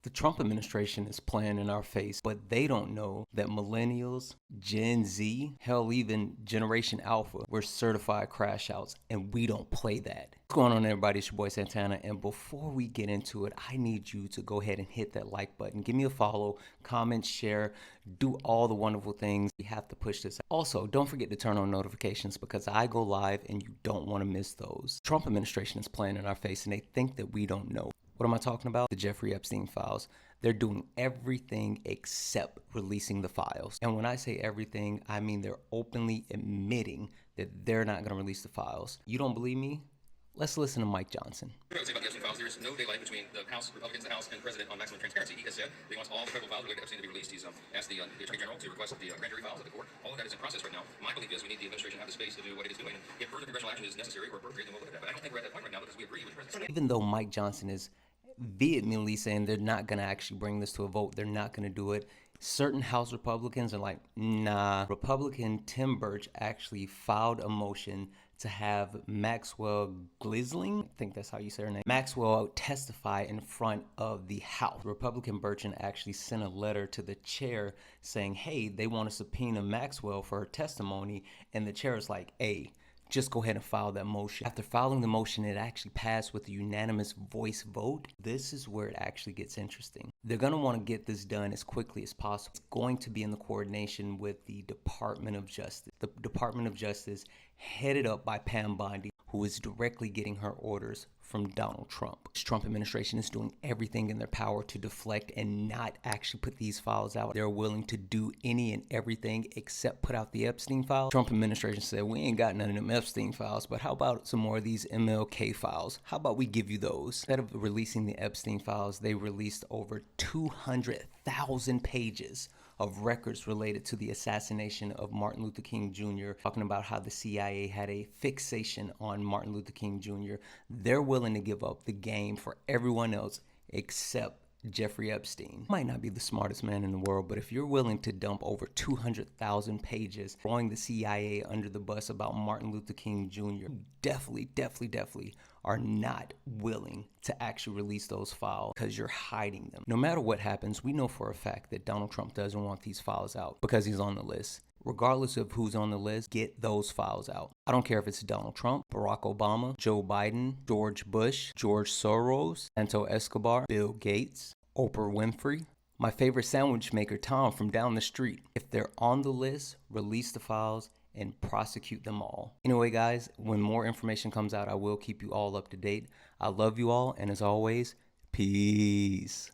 The Trump administration is playing in our face, but they don't know that millennials, Gen Z, hell, even Generation Alpha, we're certified crash outs, and we don't play that. What's going on, everybody? It's your boy Santana, and before we get into it, I need you to go ahead and hit that like button. Give me a follow, comment, share, do all the wonderful things. We have to push this out. Also, don't forget to turn on notifications because I go live and you don't want to miss those. The Trump administration is playing in our face, and they think that we don't know. What am I talking about? The Jeffrey Epstein files. They're doing everything except releasing the files. And when I say everything, I mean they're openly admitting that they're not going to release the files. You don't believe me? Let's listen to Mike Johnson. I would say about the Epstein files, there is no daylight between the House, Republicans, the House, and the President on maximum transparency. He has said that he wants all the federal files related to Epstein to be released. He's asked the Attorney General to request the grand jury files at the court. All of that is in process right now. My belief is we need the administration to have the space to do what it is doing. And if further congressional action is necessary or appropriate, then we'll look at that. But I don't think we're at that point right now because we agree with the President. Even though Mike Johnson is vehemently saying they're not going to actually bring this to a vote, they're not going to do it, certain House Republicans are like, nah. Republican Tim Burch actually filed a motion to have Maxwell Ghislaine, I think that's how you say her name, Maxwell testify in front of the House. Republican Burch actually sent a letter to the chair saying, hey, they want to subpoena Maxwell for her testimony, and the chair is like, hey, just go ahead and file that motion. After filing the motion, it actually passed with a unanimous voice vote. This is where it actually gets interesting. They're going to want to get this done as quickly as possible. It's going to be in the coordination with the Department of Justice. The Department of Justice headed up by Pam Bondi, who is directly getting her orders from Donald Trump. This Trump administration is doing everything in their power to deflect and not actually put these files out. They're willing to do any and everything except put out the Epstein files. Trump administration said, we ain't got none of them Epstein files, but how about some more of these MLK files? How about we give you those? Instead of releasing the Epstein files, they released over 200,000 pages of records related to the assassination of Martin Luther King Jr., talking about how the CIA had a fixation on Martin Luther King Jr. They're willing to give up the game for everyone else except Jeffrey Epstein. Might not be the smartest man in the world, but if you're willing to dump over 200,000 pages throwing the CIA under the bus about Martin Luther King Jr., you definitely are not willing to actually release those files because you're hiding them. No matter what happens, we know for a fact that Donald Trump doesn't want these files out because he's on the list. Regardless of who's on the list, get those files out. I don't care if it's Donald Trump, Barack Obama, Joe Biden, George Bush, George Soros, Santo Escobar, Bill Gates, Oprah Winfrey, my favorite sandwich maker, Tom, from down the street. If they're on the list, release the files and prosecute them all. Anyway, guys, when more information comes out, I will keep you all up to date. I love you all, and as always, peace.